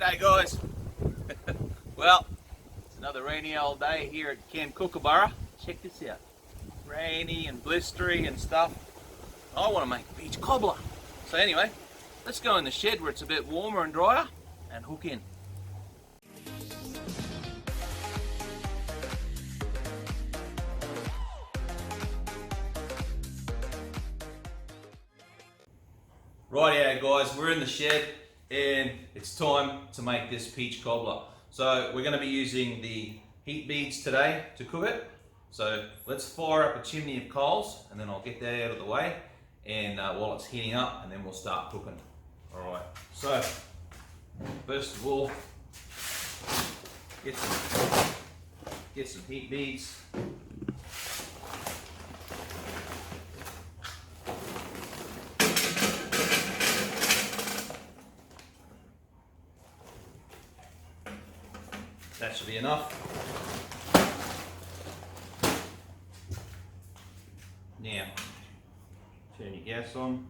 G'day guys. Well, it's another rainy old day here at Camp Kookaburra. Check this out. Rainy and blistery and stuff. I want to make a beach cobbler. So anyway, let's go in the shed where it's a bit warmer and drier and hook in. Rightio guys, we're in the shed and it's time to make this peach cobbler. So we're going to be using the heat beads today to cook it. So let's fire up a chimney of coals and then I'll get that out of the way and while it's heating up, and then we'll start cooking. Alright, so first of all, get some heat beads. That should be enough. Now, turn your gas on.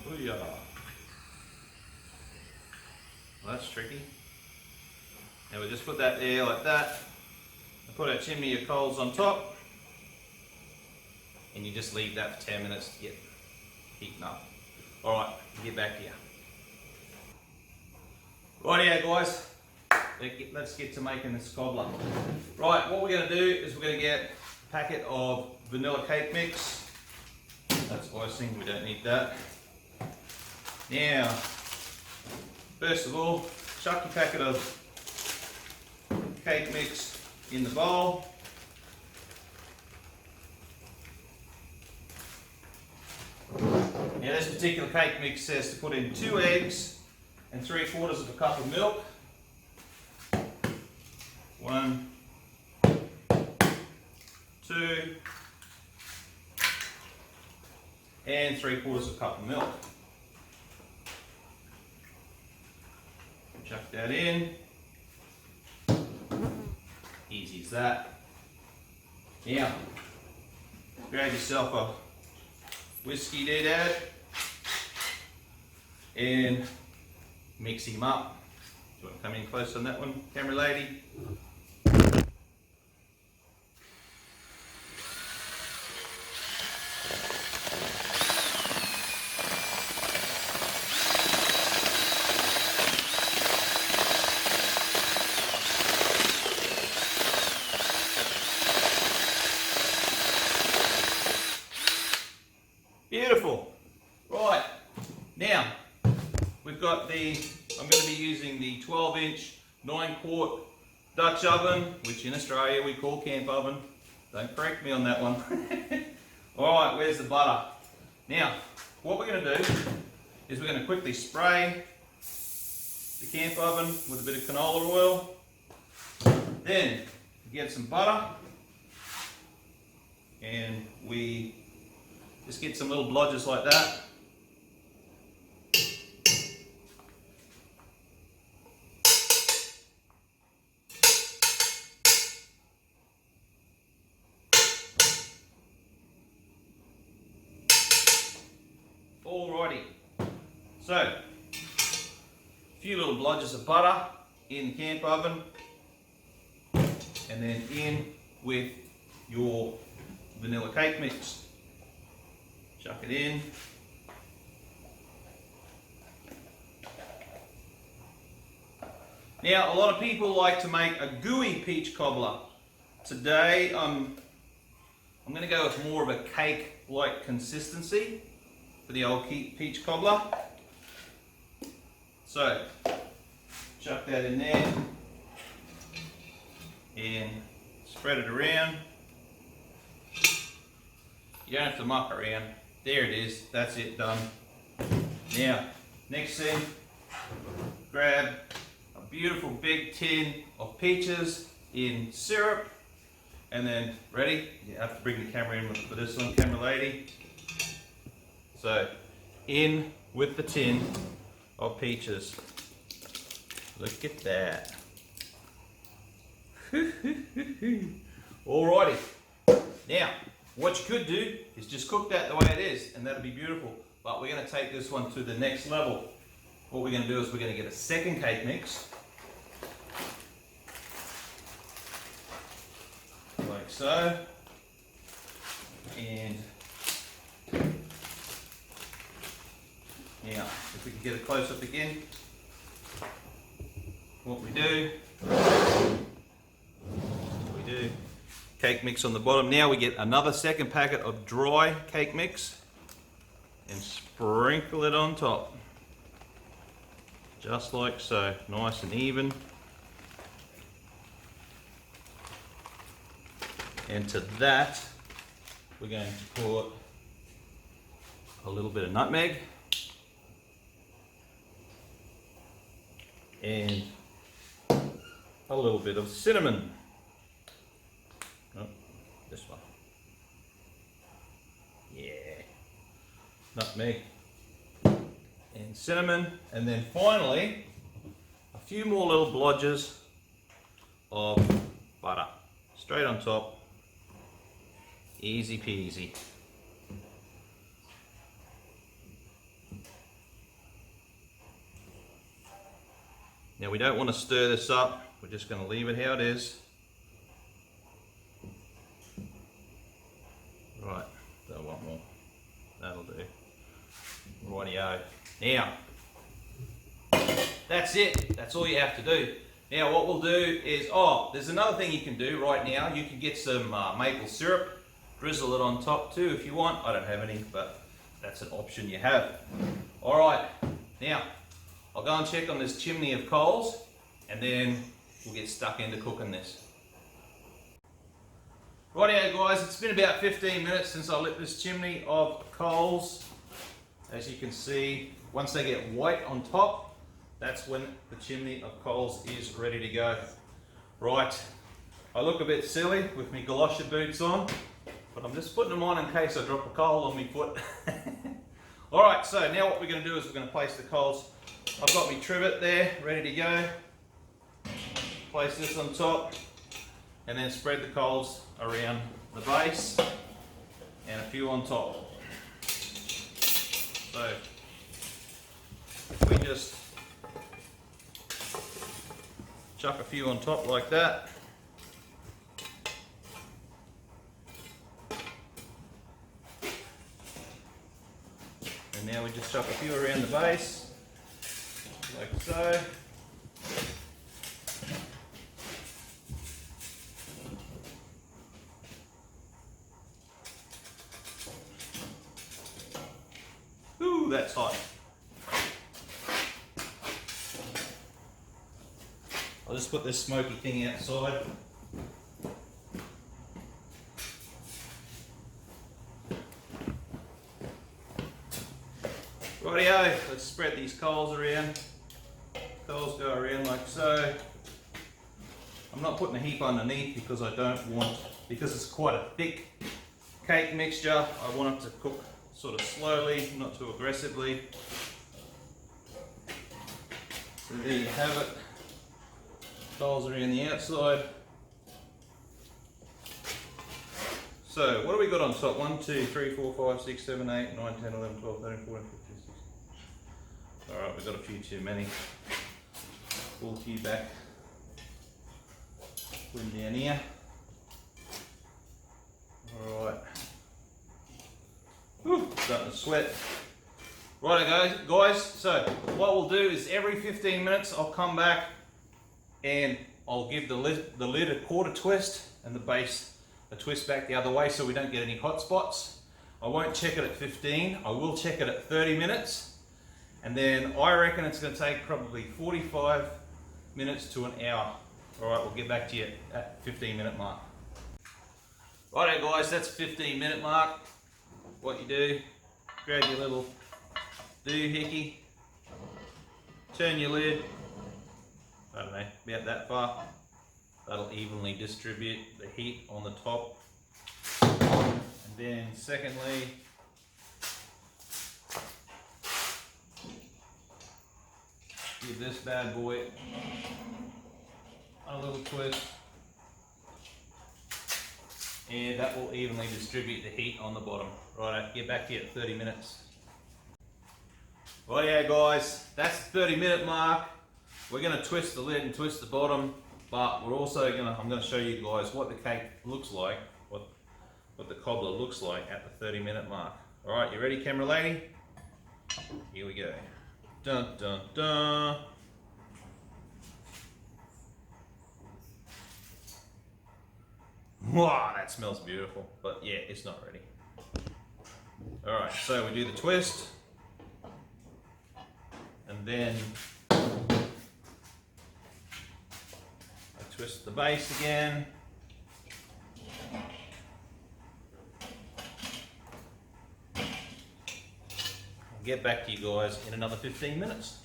Booyah. Well, that's tricky. Now we'll just put that there like that. And put our chimney of coals on top. And you just leave that for 10 minutes to get heating up. Alright, get back here. Rightio guys, let's get to making this cobbler. Right, what we're going to do is we're going to get a packet of vanilla cake mix. That's icing, we don't need that. Now, first of all, chuck your packet of cake mix in the bowl. Now this particular cake mix says to put in 2 eggs and 3/4 of a cup of milk. 1, 2, and 3/4 of a cup of milk. Chuck that in. Easy as that. Now, grab yourself a whiskey doodad and mix him up. Do you want to come in close on that one, camera lady? Beautiful. Right, now we've got I'm going to be using the 12-inch 9-quart Dutch oven, which in Australia we call camp oven. Don't correct me on that one. Alright, where's the butter? Now, what we're going to do is we're going to quickly spray the camp oven with a bit of canola oil. Then get some butter and we just get some little blodges like that. Alrighty, so a few little blodges of butter in the camp oven and then in with your vanilla cake mix. Chuck it in. Now, a lot of people like to make a gooey peach cobbler. Today, I'm going to go with more of a cake-like consistency for the old peach cobbler. So, chuck that in there and spread it around. You don't have to muck around. There it is, that's it, done. Now, next thing, grab a beautiful big tin of peaches in syrup, and then, ready? You have to bring the camera in for this one, camera lady. So, in with the tin of peaches. Look at that. Alrighty. Now, what you could do is just cook that the way it is, and that'll be beautiful. But we're going to take this one to the next level. What we're going to do is we're going to get a second cake mix. Like so. And now, if we can get a close up again, what we do, cake mix on the bottom. Now we get another second packet of dry cake mix and sprinkle it on top. Just like so, nice and even. And to that, we're going to put a little bit of nutmeg and a little bit of cinnamon. Oh, this one. Yeah. Nutmeg and cinnamon. And then finally, a few more little blodges of butter. Straight on top. Easy peasy. Now we don't want to stir this up. We're just going to leave it how it is. Right, don't want more. That'll do. Rightio. Now, that's it. That's all you have to do. Now what we'll do is, there's another thing you can do right now. You can get some maple syrup, drizzle it on top too if you want. I don't have any, but that's an option you have. Alright, now I'll go and check on this chimney of coals and then we'll get stuck into cooking this. Rightio guys, it's been about 15 minutes since I lit this chimney of coals. As you can see, once they get white on top, that's when the chimney of coals is ready to go. Right, I look a bit silly with my galosha boots on, but I'm just putting them on in case I drop a coal on my foot. Alright, so now what we're going to do is we're going to place the coals. I've got my trivet there, ready to go. Place this on top, and then spread the coals around the base, and a few on top. So, if we just chuck a few on top like that. And now we just chuck a few around the base, like so. Ooh, that's hot. I'll just put this smoky thing outside. Rightio, let's spread these coals around. Coals go around like so. I'm not putting a heap underneath because I don't want, because it's quite a thick cake mixture, I want it to cook sort of slowly, not too aggressively. So there you have it. Coals around the outside. So what do we got on top? 1, 2, 3, 4, 5, 6, 7, 8, 9, 10, 11, 12, 13, 14, 15, 16. Alright, we've got a few too many. Pull a few back. Put them down here. Alright. Starting to sweat. Right, guys, so what we'll do is every 15 minutes I'll come back and I'll give the lid a quarter twist and the base a twist back the other way so we don't get any hot spots. I won't check it at 15, I will check it at 30 minutes, and then I reckon it's going to take probably 45 minutes to an hour. Alright, we'll get back to you at 15-minute mark. Righto guys, that's 15-minute mark. What you do, grab your little doohickey, turn your lid, I don't know, about that far. That'll evenly distribute the heat on the top. And then secondly, give this bad boy a little twist. and that will evenly distribute the heat on the bottom. Right, get back to you at 30 minutes. Right, yeah guys, that's the 30-minute mark. We're going to twist the lid and twist the bottom, but we're also I'm going to show you guys what the cake looks like, what the cobbler looks like at the 30-minute mark. All right, you ready, camera lady? Here we go. Dun dun dun. Wow, that smells beautiful, but yeah, it's not ready. All right, so we do the twist, and then I twist the base again. I'll get back to you guys in another 15 minutes.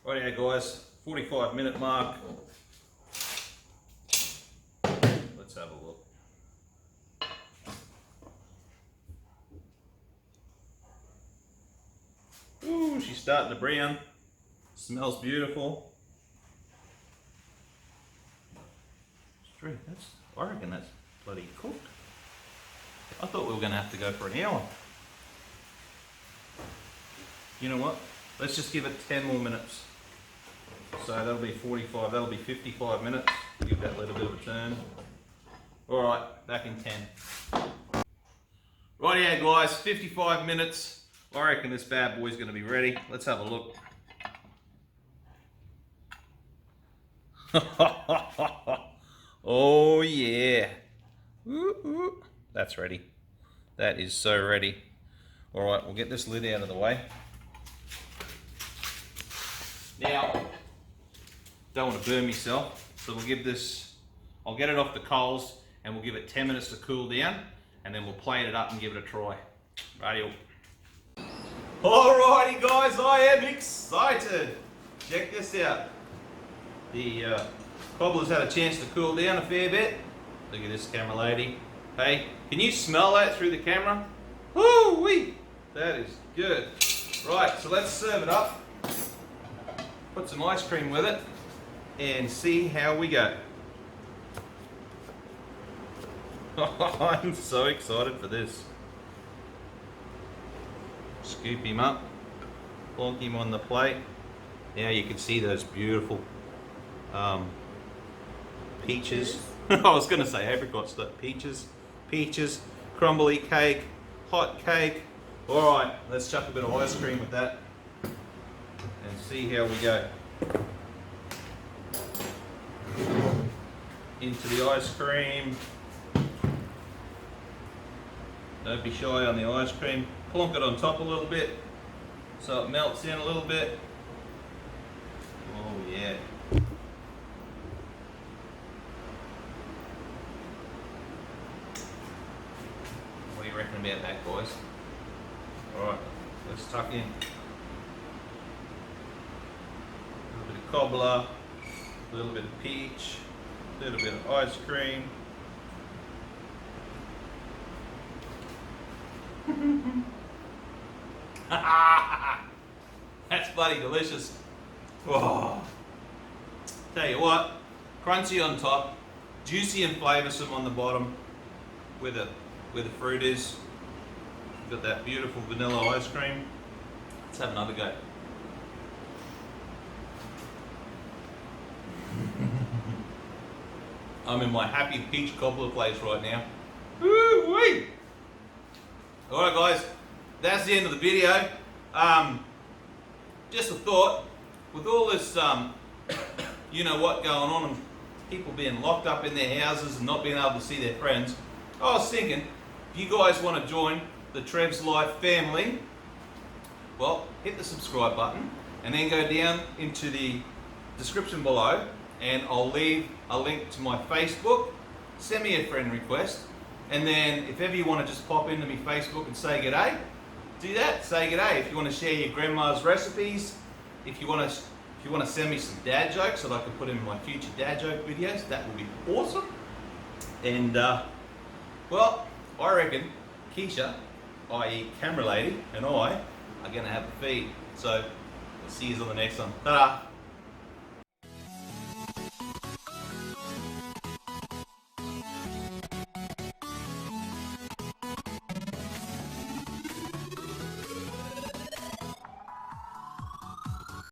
Right, guys, 45-minute mark. Let's have a look. Ooh, she's starting to brown. Smells beautiful. Straight, I reckon that's bloody cooked. I thought we were going to have to go for an hour. You know what? Let's just give it 10 more minutes. So that'll be 45, that'll be 55 minutes. Give that lid a bit of a turn. Alright, back in 10. Right, yeah guys, 55 minutes. I reckon this bad boy's going to be ready. Let's have a look. Oh yeah. Ooh, ooh. That's ready. That is so ready. Alright, we'll get this lid out of the way. Now, don't want to burn myself, so we'll give this, I'll get it off the coals and we'll give it 10 minutes to cool down, and then we'll plate it up and give it a try. Righty-o. Alrighty guys, I am excited. Check this out. The cobbler's had a chance to cool down a fair bit. Look at this, camera lady. Hey, can you smell that through the camera? Woo-wee! That is good. Right, so let's serve it up. Put some ice cream with it and see how we go. I'm so excited for this. Scoop him up, plonk him on the plate. Now you can see those beautiful peaches. I was going to say apricots, but peaches, crumbly cake, hot cake. All right, let's chuck a bit of ice cream with that and see how we go. Into the ice cream. Don't be shy on the ice cream. Plonk it on top a little bit so it melts in a little bit. Oh yeah. What do you reckon about that, boys? Alright, let's tuck in. A little bit of cobbler, a little bit of peach, a little bit of ice cream. That's bloody delicious. Oh. Tell you what, crunchy on top, juicy and flavoursome on the bottom, where the fruit is. Got that beautiful vanilla ice cream. Let's have another go. I'm in my happy peach cobbler place right now. Woo-wee! Alright guys, that's the end of the video. Just a thought, with all this you know what going on and people being locked up in their houses and not being able to see their friends, I was thinking, if you guys want to join the Trev's Life family, well, hit the subscribe button and then go down into the description below and I'll leave a link to my Facebook. Send me a friend request, and then if ever you want to just pop into my Facebook and say g'day, do that. Say g'day. If you want to share your grandma's recipes, if you want to send me some dad jokes that I can put in my future dad joke videos, that would be awesome. And well, I reckon Keisha, i.e. camera lady, and I are going to have a feed. So we'll see you on the next one. Ta-da!